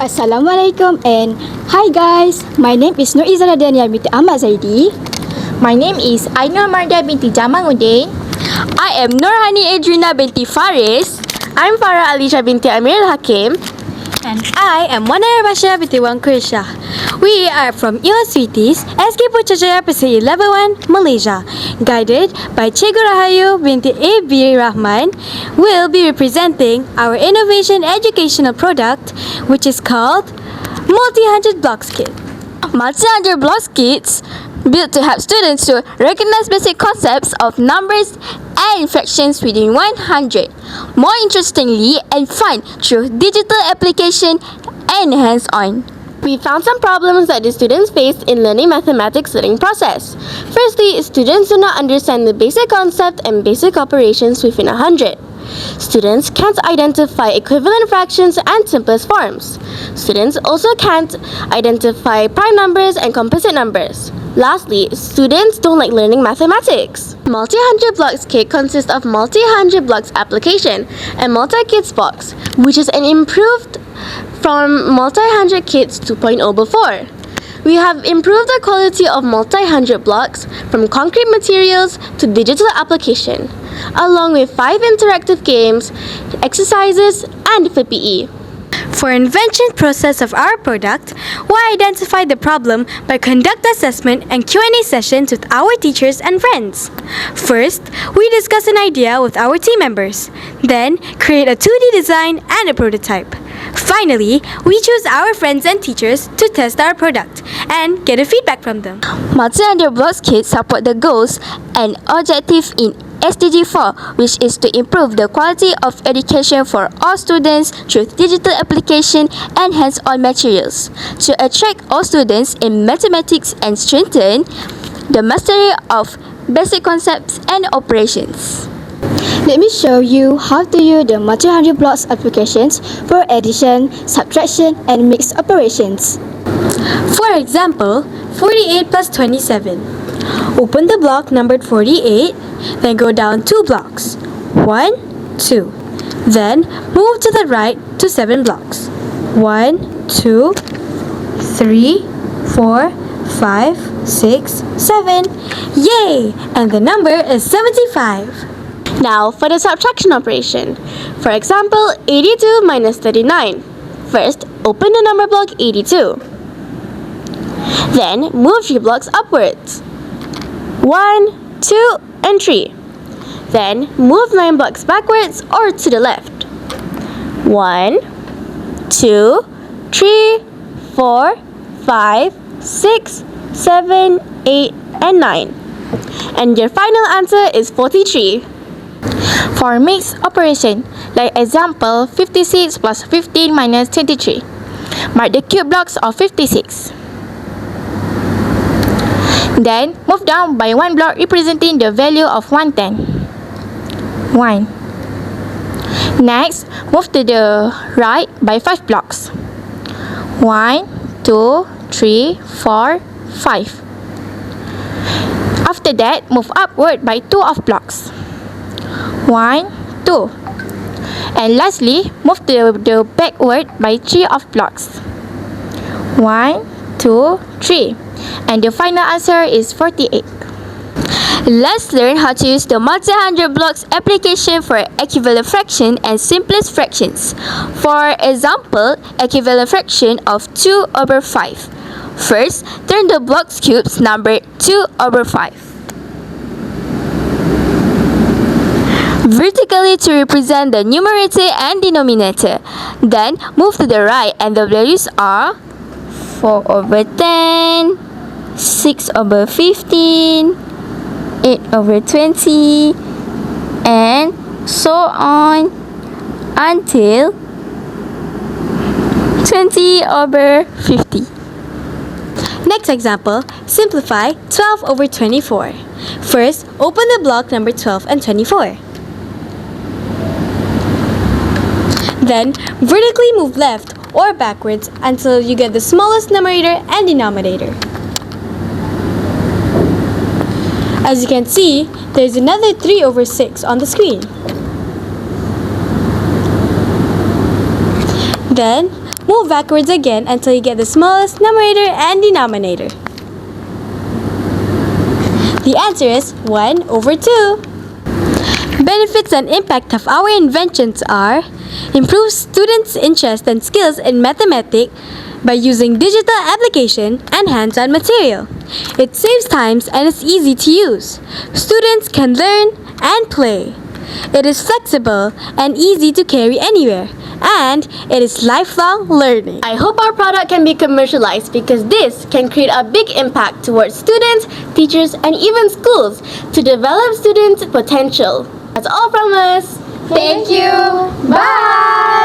Assalamualaikum and hi guys, my name is Nur Izara Daniel binti Ahmad Zaidi. My name is Ainur Mardia binti Jamaluddin. I am Nurhani Adrina binti Faris. I'm Farah Alisha binti Amirul Hakim. And I am Wanara Basha binti Wan Kurisha. We are from ISIC-WOU24 SK Putrajaya Persegi Level 1, Malaysia. Guided by Cikgu Rahayu binti A.B. Rahman, we'll be representing our innovation educational product, which is called Multihundred Blocks Kit. Multihundred Blocks Kits built to help students to recognize basic concepts of numbers and fractions within 100. More interestingly and fun through digital application and hands-on. We found some problems that the students faced in learning mathematics learning process. Firstly, students do not understand the basic concept and basic operations within 100. Students can't identify equivalent fractions and simplest forms. Students also can't identify prime numbers and composite numbers. Lastly, students don't like learning mathematics. Multi-Hundred Blocks Kit consists of Multi-Hundred Blocks application and Multi-Kits box, which is an improved from Multi-Hundred Kits 2.0 before. We have improved the quality of multi-hundred blocks from concrete materials to digital application, along with 5 interactive games, exercises, and FPE. For invention process of our product, we identify the problem by conduct assessment and Q&A sessions with our teachers and friends. First, we discuss an idea with our team members, then create a 2D design and a prototype. Finally, we choose our friends and teachers to test our product and get a feedback from them. Multi-Hundred Blocks Kits support the goals and objectives in SDG 4, which is to improve the quality of education for all students through digital application and hands-on materials, to attract all students in mathematics and strengthen the mastery of basic concepts and operations. Let me show you how to use the multi-hundred blocks applications for addition, subtraction and mixed operations. For example, 48 plus 27. Open the block numbered 48, then go down 2 blocks. 1, 2. Then move to the right to 7 blocks. 1, 2, 3, 4, 5, 6, 7. Yay! And the number is 75. Now for the subtraction operation. For example, 82 minus 39. First, open the number block 82. Then move 3 blocks upwards. 1, 2, and 3. Then move 9 blocks backwards or to the left. 1, 2, 3, 4, 5, 6, 7, 8, and 9. And your final answer is 43. For mixed operation, like example 56 plus 15 minus 23. Mark the cube blocks of 56. Then move down by 1 block representing the value of 110. 1. Next, move to the right by 5 blocks. 1, 2, 3, 4, 5. After that, move upward by 2 of blocks. 1, 2. And lastly, move to the backward by 3 of blocks. 1, 2, 3. And the final answer is 48. Let's learn how to use the multi-hundred blocks application for equivalent fraction and simplest fractions. For example, equivalent fraction of 2 over 5. First, turn the blocks cubes numbered 2 over 5 vertically to represent the numerator and denominator. Then move to the right and the values are 4 over 10, 6 over 15, 8 over 20, and so on until 20 over 50. Next example, simplify 12 over 24. First, open the block number 12 and 24. Then, vertically move left or backwards until you get the smallest numerator and denominator. As you can see, there is another 3 over 6 on the screen. Then, move backwards again until you get the smallest numerator and denominator. The answer is 1 over 2. Benefits and impact of our inventions are: improve students' interest and skills in mathematics by using digital application and hands-on material. It saves time and is easy to use. Students can learn and play. It is flexible and easy to carry anywhere. And it is lifelong learning. I hope our product can be commercialized because this can create a big impact towards students, teachers, and even schools to develop students' potential. That's all from us. Thank you. Bye.